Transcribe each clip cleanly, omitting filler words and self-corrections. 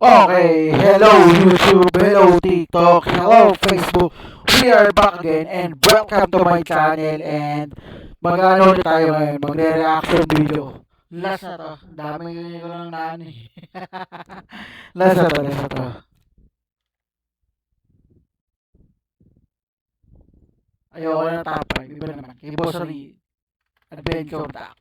Okay, hello YouTube, hello TikTok, hello Facebook. We are back again and welcome to my channel and mag-ano ulit tayo ngayon, magre-reaction video. Last na to, dami ko lang naan eh. Last na to. Ayoko na tapay, iba naman. Kay Boss Lee, Adventure Tax.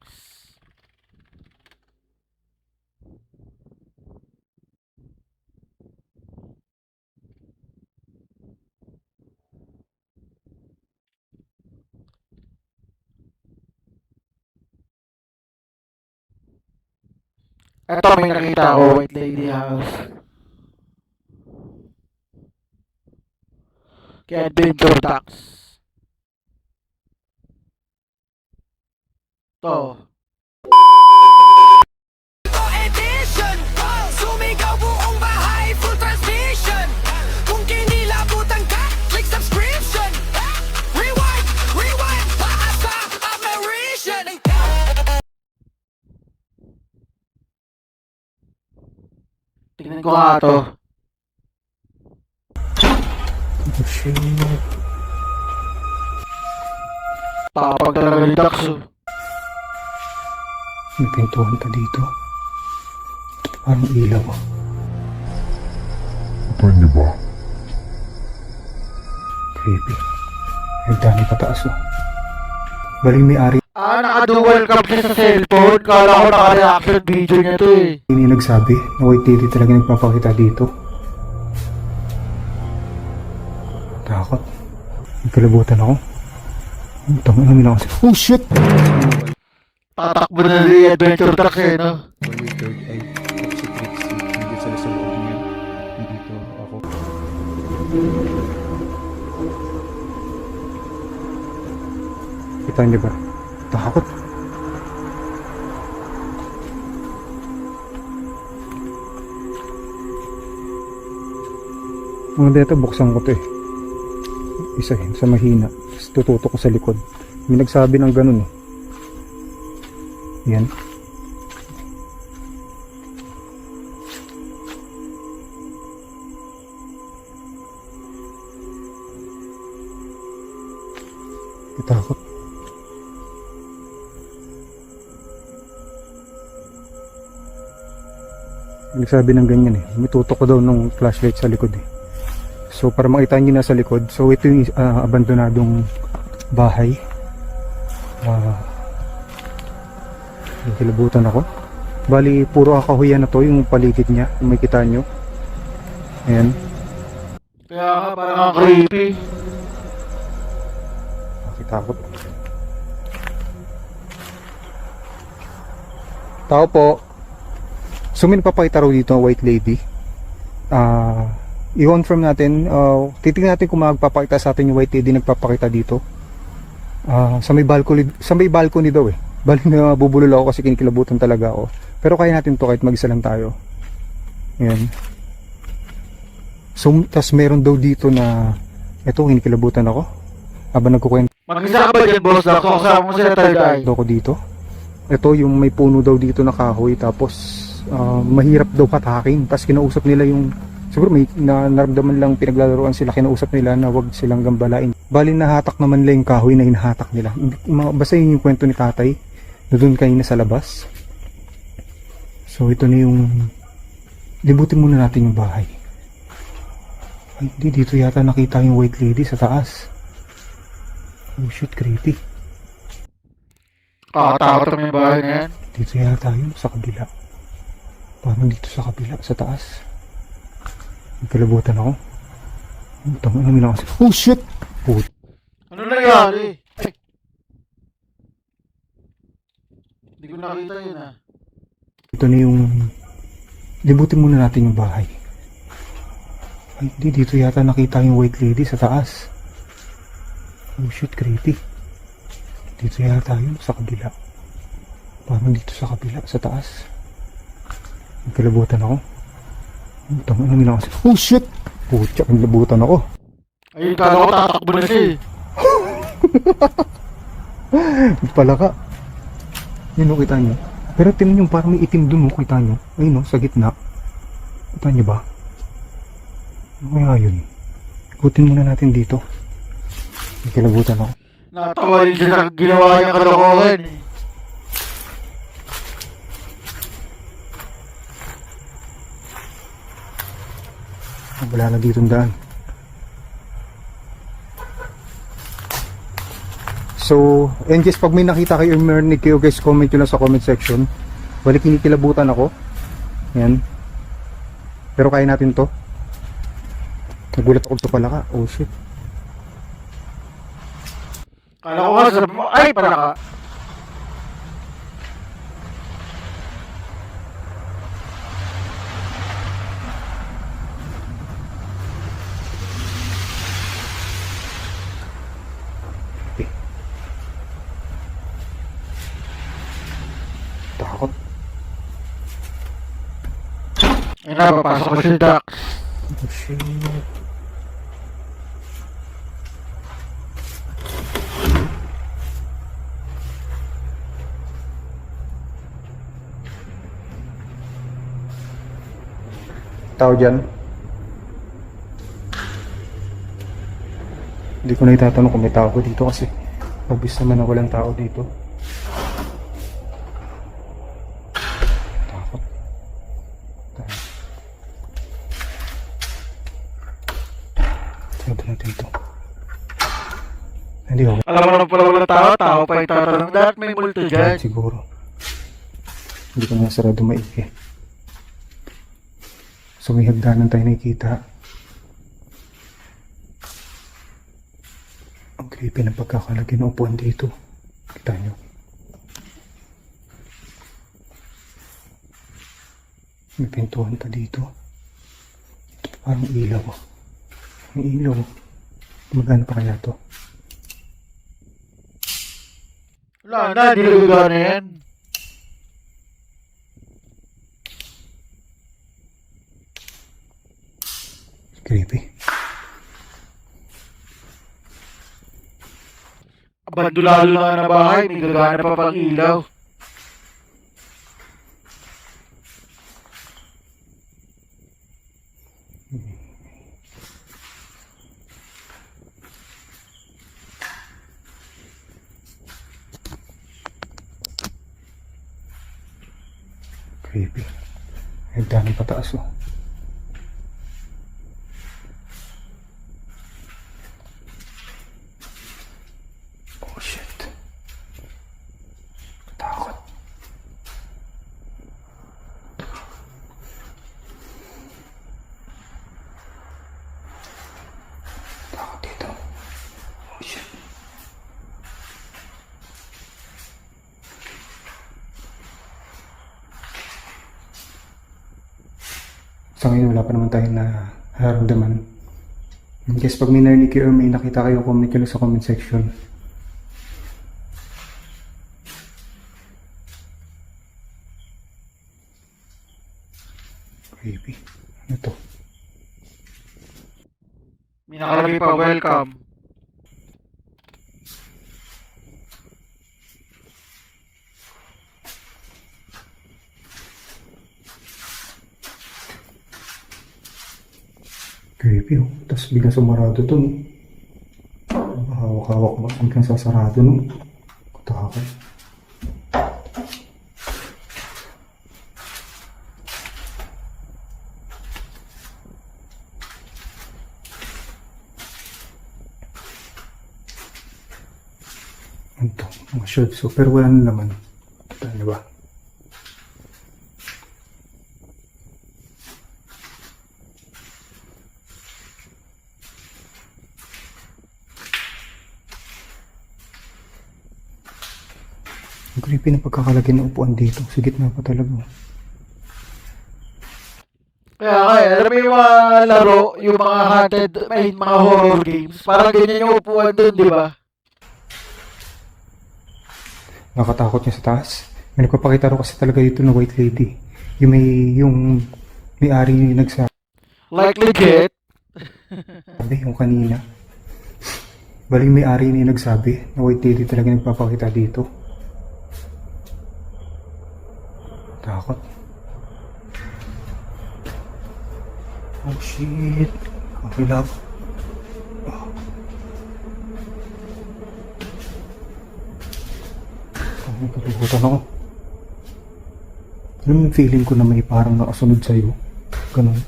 Ito may nakita ako, White Lady House. Kay Adventure Tax. To. Edition, sumigaw buong bahay, full transmission. Kung kinilabutan ka, click subscription. Rewind, paasa, admiration. Tingnan ko nga to. Tapag talaga ni Dax. May pintuan pa dito. Parang ilaw. Pwede ba? Creepy. Nagdani pataas oh. Baling may-ari. Naka-dual cam siya sa cellphone. Kala ko naka-reaction video niya to eh. Hindi nagsabi na white lady talaga nagpapakita dito. Takot. Nagkalabutan ako. Tama namin ako. Oh shit! Tatakbo na ni Adventure Tax eh, no? Bali third eye of si Trixie. Hindi sila sa loob niya. Dito ako. Kita niyo ba? Takot. Mga dito buksan ko to eh. Isa yun sa mahina. Tapos tututok ko sa likod. May nagsabi ng ganun eh. Yan. Katakot. Nagsabi ng ganyan eh. May tutok ko daw ng flashlight sa likod eh. So para makita nyo na sa likod. So ito yung abandonadong bahay. Kilabutan ako. Bali puro akahuyan na to yung paligid niya. May kita nyo. Ayan. Kaya nga parang ang creepy. Nakitakot. Tao po. So may nagpapakita raw dito ang white lady. I-confirm natin. Titingnan natin kung magpapakita sa atin yung white lady nagpapakita dito. Sa may balcony daw eh. Bali na bubulol ako kasi kinikilabutan talaga ako. Pero kaya natin to kahit mag-isa lang tayo. Ayan. So, tas meron daw dito na eto, kinikilabutan ako. Habang nagkukwento Mag-isa ka ba dyan, boss? Kasama mo sila tayo. ako dito. Ito yung may puno daw dito na kahoy. Tapos mahirap daw patakin. Tapos kinausap nila yung siguro may naramdaman lang pinaglalaroan sila. Kinausap nila na wag silang gambalain. Bali nahatak naman lang yung kahoy na hinahatak nila. Basta yun yung kwento ni tatay na doon kanina sa labas. So ito na yung libutin muna natin yung bahay. Ay hindi, dito yata nakita yung white lady sa taas. Oh shit, creepy. Takot yung bahay na yan. Dito yata yun sa kabila. Parang dito sa kabila, sa taas. Nagkalabutan ako. Tama namin ako. Oh shit! Put. Ano nangyari? Ay! Hindi ko nakita yun ah. Ito na yung libutin muna natin yung bahay. Ay hindi, dito yata nakita yung white lady sa taas. Oh shit, creepy. Dito yata yun sa kabila. Parang dito sa kabila, sa taas. Nagkalabutan ako. Tama namin ako. Oh shit! Putya, naglabutan ako. Ayun, kala ko tatakbo na siya eh. Pala ka. Yun o, kita nyo. Pero tingnan nyo, parang may itim dun o, kita nyo. Ayun o, sa gitna. Kita niyo ba? Ano kaya yun? Ikutin muna natin dito. May kilabutan ako. Natawa rin siya sa ginawa niyang kalokohan eh. Wala na ditong daan. So, and guys, pag may nakita kayo yung marinig kayo guys, comment nyo lang sa comment section. Balik kinikilabutan ako. Yan. Pero kaya natin to. Nagulat ako to pala ka. Oh shit. Kala ko nga sabi mo, ay pala ka. Takot. Ay na, papasok ko si Dax. Oh shit. Tao dyan. Hindi ko na itatanong kung may tao ko dito kasi obvious naman na walang tao dito. Takot. Tignan natin ito. Hindi ako. Alam mo naman pala walang tao, tao pa yung tatanong. Dapat may multo dyan. Siguro. Hindi ko na sarado maigi. So may hagdanan tayo nakikita. Ang creepy ng pagkakalagay ng upuan dito. Kita nyo. May pintuan pa dito. Ito parang ilaw. May ilaw. Magana pa kaya to? Wala na, di nagagawa na yan. Creepy. Abandulado na nga na bahay, may gagana pa pang ilaw. Creepy. Ang dami pataas oh. Oh shit. Takot. Takot dito. Oh shit. Sa ngayon, wala pa naman tayo na nararamdaman. Guys, pag may narinig kayo or may nakita kayo, comment nyo lang sa comment section. Creepy. Ano to? May nakalagay pa, welcome. Creepy oh. Tapos biglang sumarado to no. Hawak-hawak mo. Biglang sasarado no. Katakot. Ano to? Mga shelves. So, pero wala na naman. Ano ba? Ang creepy na pagkakalagay ng upuan dito. Sa gitna pa talaga. Kaya, alam mo yung mga laro, yung mga haunted, may mga horror games, parang ganyan yung upuan dun, di ba? Nakatakot niya sa taas. May nagpapakita rin kasi talaga dito na white lady. Yung may-ari yung nagsabi. Like legit. Yung kanina. Bali yung may-ari yung nagsabi na white lady talaga nagpapakita dito. Takot. Oh shit. Okay lang. Ang kalibutan ako. Alam mo yung feeling ko na may parang nakasunod sa'yo? Ganun.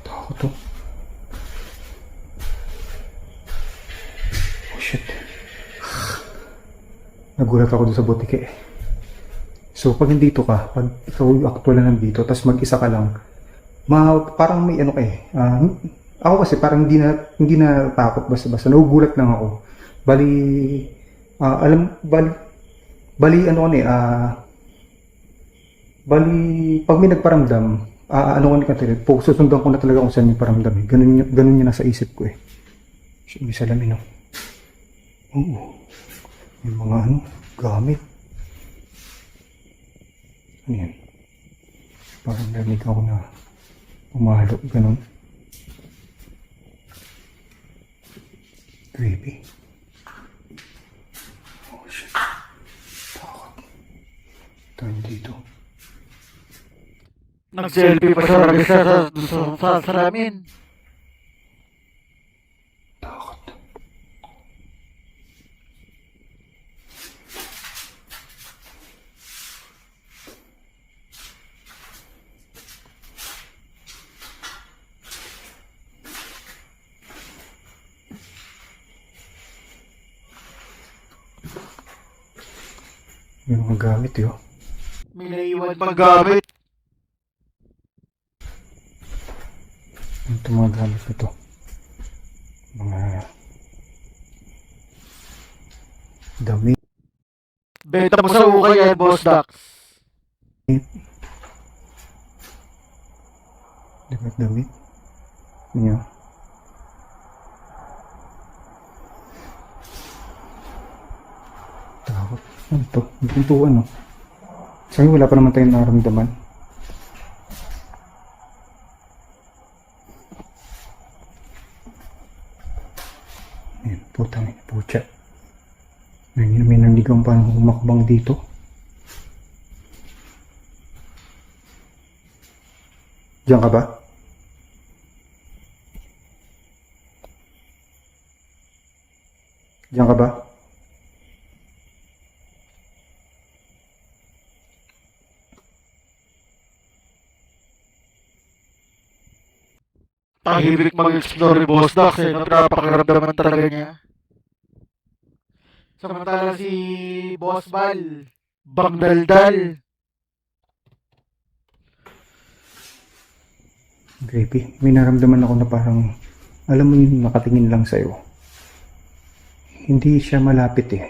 Takot to. Oh shit. Nagulat ako doon sa butike. So pag nandito ka, pag ikaw yung actual na nandito, tapos mag-isa ka lang, parang may ano ka eh. Ako kasi parang hindi na takot basta-basta. Nagugulat lang ako. Bali pag may nagparamdam, susundan ko na talaga kung saan yung paramdam eh. Ganun yun nasa isip ko eh. May salamin oh. Oo. Yung mga gamit. Ano yan? Parang narinig ako na umalo, ganun. Creepy. Oh shit. Takot. Tayo dito. Nag-selfie pa sa salamin. Takot. May mga gamit yun. May naiwan pang gamit. Ito mga gamit na to. Mga damit. Benta mo sa ukay yan, Boss Dax. Damit. Ano? Takot. Ano to? Pintuan, no? Sa'yo wala pa naman tayong naramdaman. Ayan, putya. May nandigang pa humakbang dito. Diyan ka ba? Diyan ka ba? Tahimik mag-explore ni Boss Dax eh. Napakiramdaman talaga niya. Samantala si Boss Bal, bangdaldal. Creepy. May naramdaman ako na parang, alam mo yung nakatingin lang sa'yo. Hindi siya malapit eh.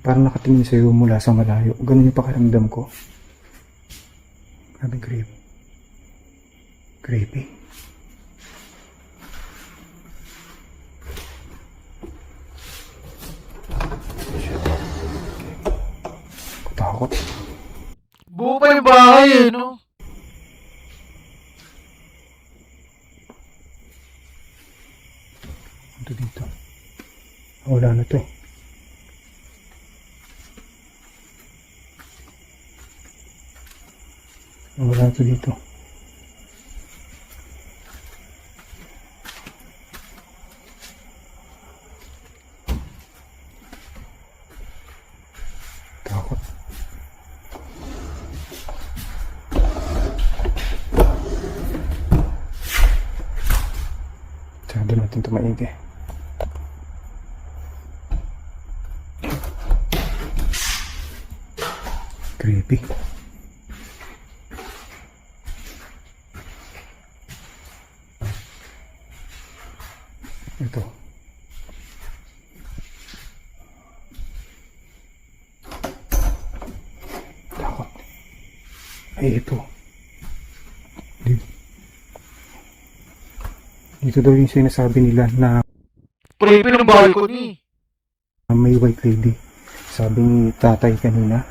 Parang nakatingin sa'yo mula sa malayo. Ganun yung pakiramdam ko. Grabe creepy. Creepy. Takot. Buo pa yung bahay eh, no? Ito dito. Wala na to. Wala to dito. Takot. Sabi natin ito maigi. Creepy. Ito. Takot. Ay, ito. Dito daw yung sinasabi nila na Creepy ng balcony. may white lady. Sabi ni tatay kanina,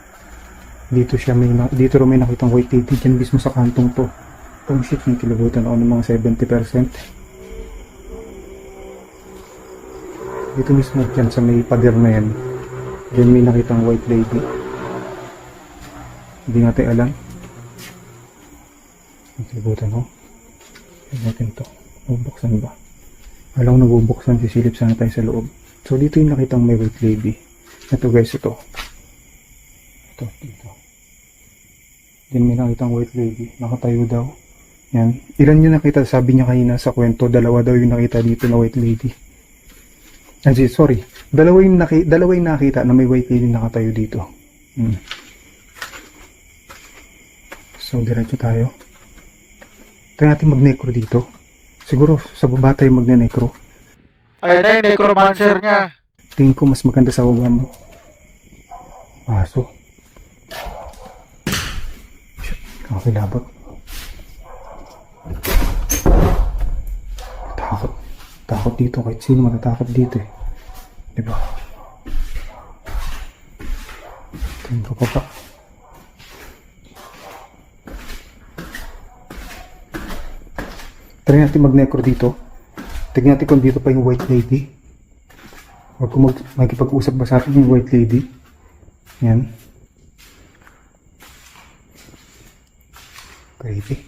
dito raw may nakitang white lady dyan mismo sa kantong to. Oh shit, may kilabutan ako ng mga 70%. Dito mismo dyan sa may pader na yan, dyan may nakitang white lady. Hindi natin alam. Naglibutan ko. Tignan natin to. Nabubuksan ba? Alam ko nabubuksan, sisilip sana tayo sa loob. So dito yung nakitang may white lady. Ito guys, ito. Ito, dito. Then may nakitang white lady. Nakatayo daw. Yan. Ilan yung nakita? Sabi niya kanina sa kwento, dalawa daw yung nakita dito na white lady. Sorry. Dalawa yung nakita na may white lady nakatayo dito. So, diretso tayo. Try natin mag-necro dito. Siguro, sa baba tayo magne-necro. Ayun na yung necromancer niya. Tingin ko mas maganda sa baba mo. Aso. Shit, kakilabot. Takot. Takot dito. Kahit sino matatakot dito eh. Diba? Tingin ko pa ba? Try natin mag-necro dito. Tignan natin kung dito pa yung white lady. Huwag kung magkipag-usap ba sa atin yung white lady. Yan. Creepy.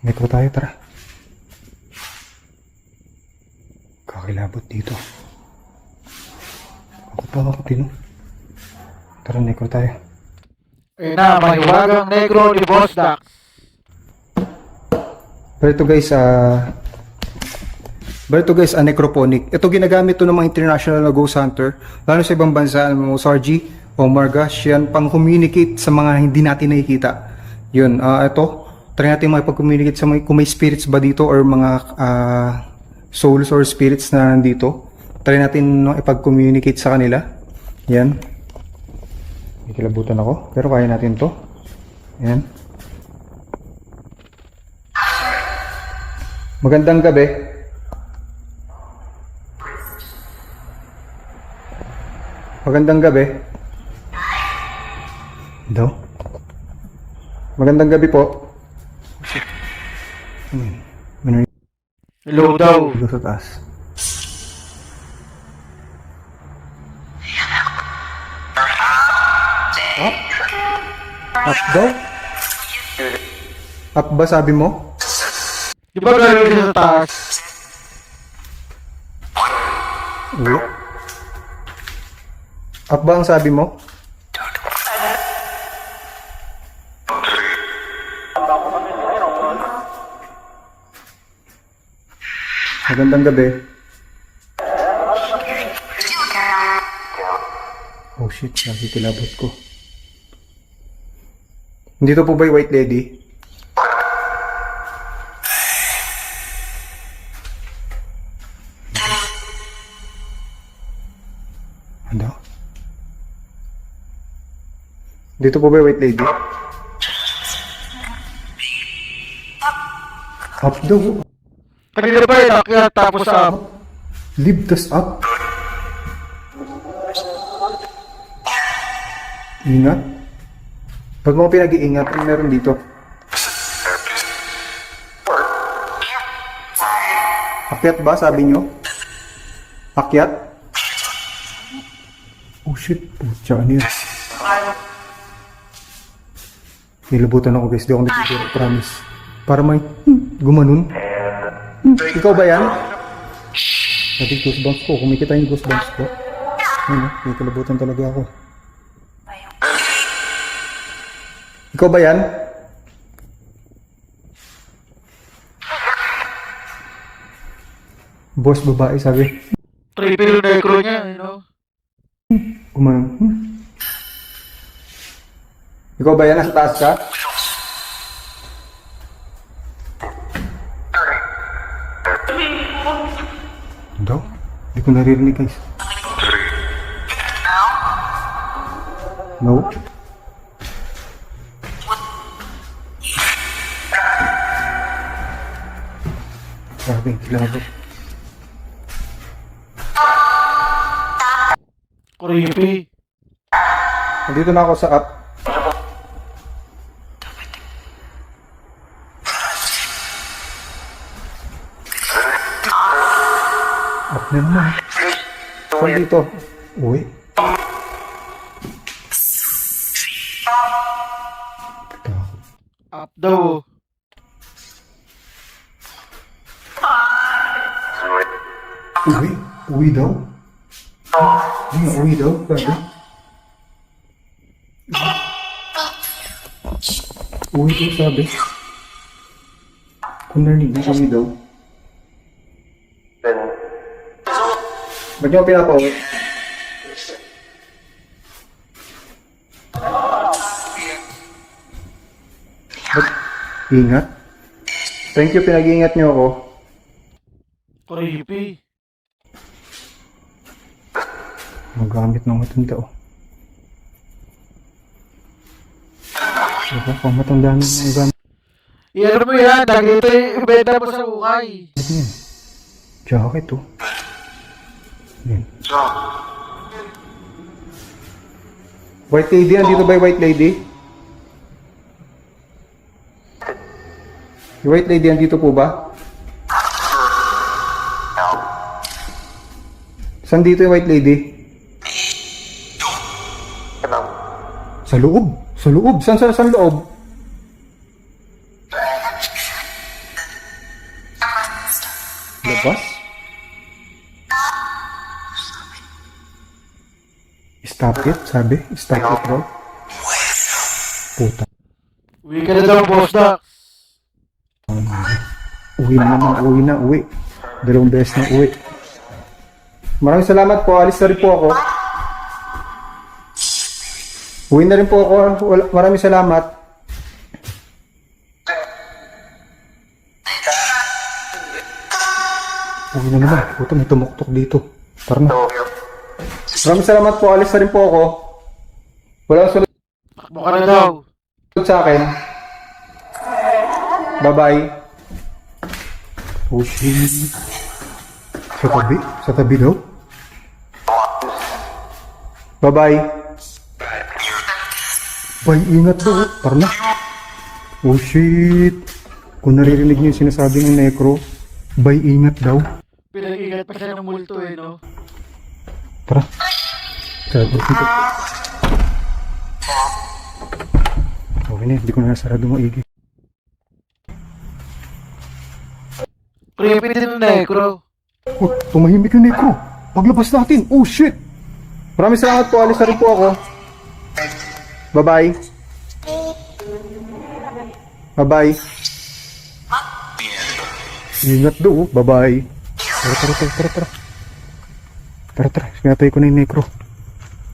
Necro tayo, tara. Kakilabot dito. Ako tino. Tara, necro tayo. Ayun na, mahiwagang negro ni Boss Dax. Pero ito guys, necroponic. Ito ginagamit to ng mga international na ghost hunter, lalo sa ibang bansa, Sargi, Omar Gosh, yan, pang-communicate sa mga hindi natin nakikita. Yun, ito, try natin makipag-communicate sa kung may spirits ba dito or mga souls or spirits na nandito. Try natin ipag-communicate sa kanila. Yan. May kilabutan ako, pero kaya natin to. Yan. Magandang gabi. Magandang gabi. Daw? Magandang gabi po. Hello daw. Dito sa taas. Up? Up daw? Up ba sabi mo? Di ba gano'n siya sa taas? Ulo. Up ba ang sabi mo? Magandang gabi. Oh shit, nakikilabot ko. Dito po ba yung white lady? Ano? Dito po ba yung white lady? Up daw. Kanina ba yung akyat tapos up? Live tas up. Ingat. Pag mo pinag-iingat, meron dito. Akyat ba, sabi nyo? Akyat? Oh shit, putya, ano yun? Nilabutan ako guys, di ako nagtitira, promise. Para may gumanon. Ikaw ba yan? Nating goosebumps ko, kumikita yung goosebumps ko. Ano, may kilabutan talaga ako. Ikaw ba yan? Boss babae sabi. Triple necro niya, you know? Kumain. Ikaw ba yan? Nasa taas ka? Daw? Hindi ko naririnig guys. No? Grabe, kilabot. Creepy. Nandito na ako sa app. App na naman. Saan dito? Uy. Up daw. Uwi? Uwi daw? Hindi nga, uwi daw. Sabi. Uwi daw, sabi. Kung narinig na uwi daw. Ba't niyo pinapauwi? Ba't? Ingat? Thank you, pinag-iingat niyo ako. Creepy. Magamit ng matanda, oh. Diba, kung matanda na ng gamit. Iyan mo yan, dito ibenta mo sa ukay. Ano yan? Jacket, oh. Yan. White lady, andito ba yung white lady? Yung white lady, andito po ba? Saan dito yung white lady? Sa loob. Sa loob. Saan loob? Labas? Stop it, sabi. Stop it, bro. Puta. Uwi ka na daw, boss Dax. Uwi na naman, uwi na, uwi. Dalawang beses na uwi. Maraming salamat po, alis na rin po ako. Uwi na rin po ako, maraming salamat. Uwi na naman, puta may tumuktok dito. Tara na. Maraming salamat po, alis na rin po ako. Walang sunod Takbo ka na daw. sa akin. Bye-bye. Oh shit. Sa tabi? Sa tabi daw? Bye-bye. Bye, ingat daw. Tara na. Oh shit. Kung naririnig niyo yung sinasabi ng Necro, bye, ingat daw. Pinag-ingat pa siya ng multo eh, no? Tara. Sabi dito. Okay na, hindi ko na nasarado maigi. Creepy din ng Necro. Oh, tumahimik yung Necro. Paglabas natin. Oh shit. Maraming salamat po. Alis na rin po ako. Bye-bye. Bye-bye. Ingat do. Bye-bye. Tara. Tara. Sinatay ko na yung Necro.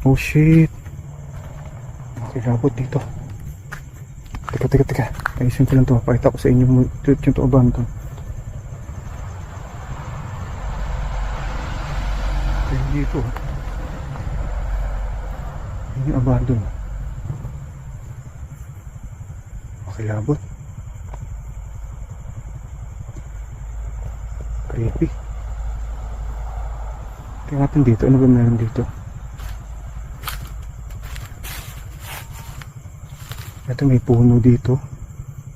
Oh shit. Okay, labot dito. Teka. Ayusin ko lang to. Pakita ko sa inyo yung tuabahan to. Dito. Yun yung abandon. Makilabot. Creepy. Tingnan natin dito. Ano ba meron dito? Ito may puno dito.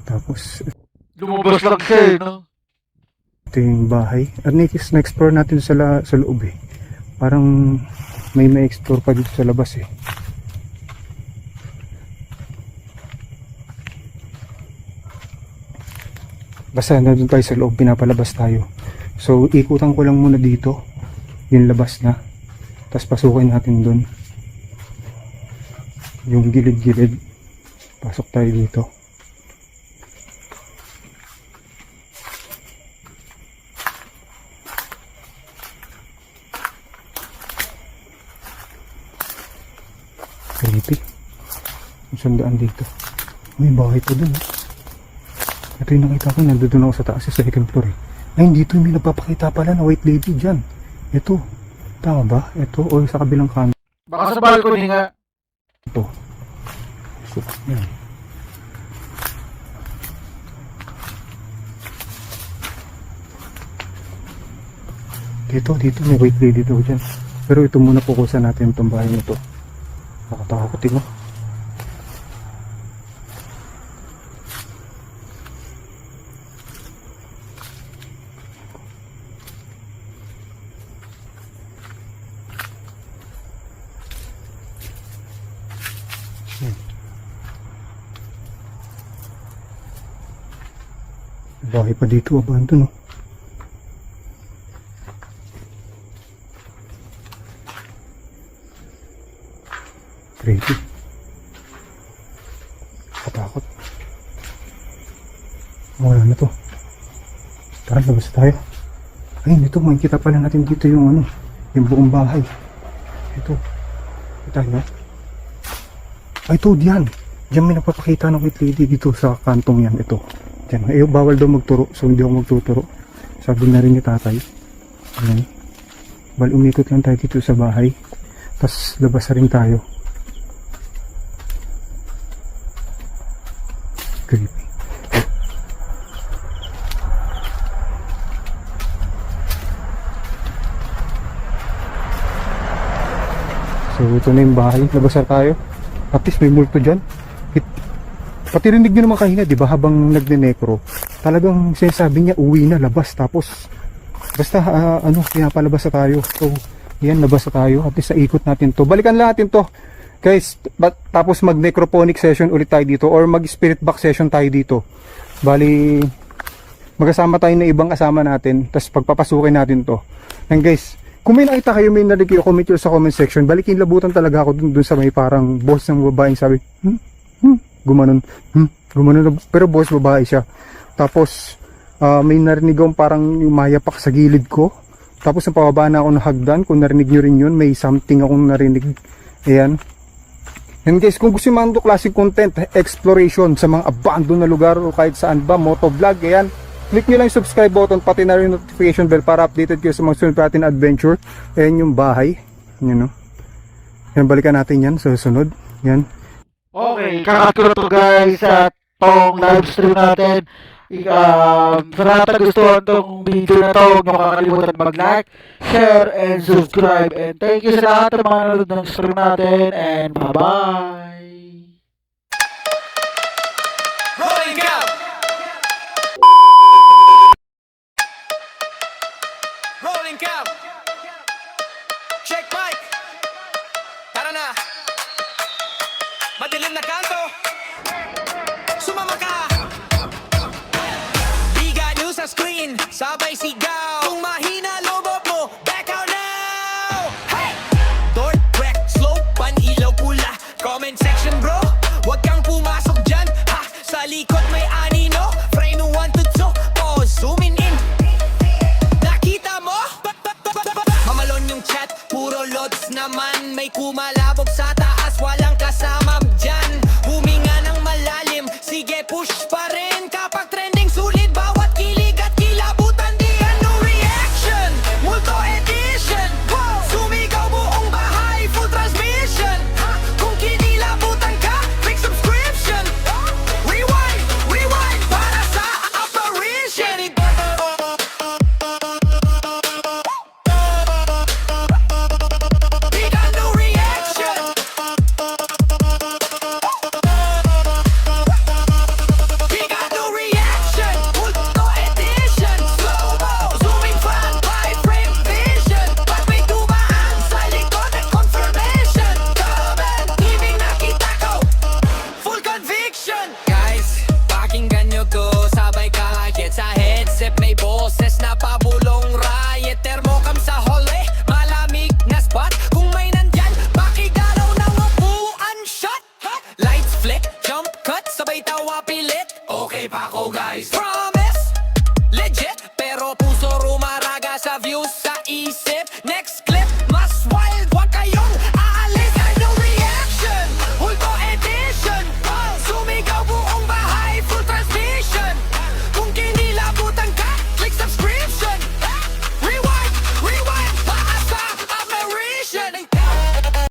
Tapos Lumabas lang siya eh, no? ito yung bahay. Arnikis, na-explore natin sa loob eh. Parang may explore pa dito sa labas eh. Basta nandun tayo sa loob, pinapalabas tayo. So ikutan ko lang muna dito. Yung labas na. Tapos pasukin natin dun. Yung gilid-gilid. Pasok tayo dito. Creepy. Ang sandaan dito. May bahay pa dun. Ito yung nakita ko. Nandun ako sa taas sa second floor. Ay, dito may nagpapakita pala na white lady dyan. Ito. Tama ba? Ito o sa kabilang kanan. Baka sa balcony nga. Ito. So, yan. Dito may white lady daw dyan. Pero ito muna fokusan natin itong bahay nito. Nakatakotin mo. Bahay pa dito, abandon, no? Creepy. Katakot. Wala na to. Tara, labas tayo. Ayun, ito, makikita pala natin dito yung ano, yung buong bahay. Ito. Kita nyo? Ay, ito, diyan. Diyan may nagpapakita ng white lady dito sa kantong yan. Ito. Diyan. Eh, bawal daw magturo. So, hindi ako magtuturo. Sabi na rin ni tatay. Ayan. Bal, umikot lang tayo dito sa bahay. Tapos, labas na rin tayo. Creepy. So, ito na yung bahay. Labas na tayo. At least may multo dyan. Pati rinig nyo naman kahina, di ba? Habang nagne-necro, talagang sinasabi niya, uwi na, labas. Tapos, basta, pinapalabas na tayo. So, yan, labas na tayo. At least, ikot natin to. Balikan lang natin to. Guys, tapos mag-necrophonic session ulit tayo dito. Or mag-spirit box session tayo dito. Bali, magkasama tayo na ibang kasama natin. Tapos, pagpapasukin natin to. And guys, kung may nakita kayo, may narinig kayo, comment nyo sa comment section. Balikin, labutan talaga ako dun sa may parang boss ng babaeng sabi, gumanon, gumanon. Pero boss, babae siya. Tapos, may narinig akong parang umayapak sa gilid ko. Tapos, ang pababa na ako ng hagdan. Kung narinig nyo rin yun, may something akong narinig. Ayan. And guys, kung gusto nyo mga klaseng content, exploration sa mga abandoned na lugar o kahit saan ba, motovlog, ayan. Click nyo lang yung subscribe button, pati na rin notification bell para updated kayo sa mga sunod natin adventure. Ayan yung bahay. Yan, no? Yan, balikan natin yan sa susunod. Yan. Okay, kakatulad to guys sa tong live stream natin. Sa lahat na gustuhan tong video na to, huwag nyo kakalimutan mag-like, share, and subscribe. And thank you sa lahat ng mga nanonood ng stream natin. And bye-bye! Rolling count. Rolling count. Check mic. Tara na. Madilim na kanto. Sumama ka. Biga nyo sa screen. Sabay sigaw. Kung mahina lobot mo, back out now. Hey! Dork, wreck, slow, pan-ilaw pula. Comment section bro. Huwag kang pumasok dyan. Ha! Sa likod may anino. Frame 1 to 2. Pause, zooming in. Nakita mo? Mamalon yung chat, puro lods naman. May kumalabog sa taas, walang kasama dyan. Huminga ng malalim, sige push pa rin. Kapag trending sulit, bawat kilig at kilabutan. Di ano reaction, multo edition. Sumigaw buong bahay, full transmission. Kung kinilabutan ka, click subscription. Rewind, rewind, para sa apparition. Big ano reaction. Big ano reaction. Multo edition. Slow-mo, zooming fan, 5-frame vision. Pag may dumaan sa likod at confirmation. Comment, ibig nakita ko, full conviction. Guys, pakinggan nyo to, sabay kahit sa headset. May boses na pabulong riot. Thermocam sa hole, malamig na spot. Kung may nandyan, pakigalaw ng upuan shot. Lights flick, jump cut, sabay tawa pilit. Okay pa ako guys, promise legit, pero puso rumaraga sa views sa isip.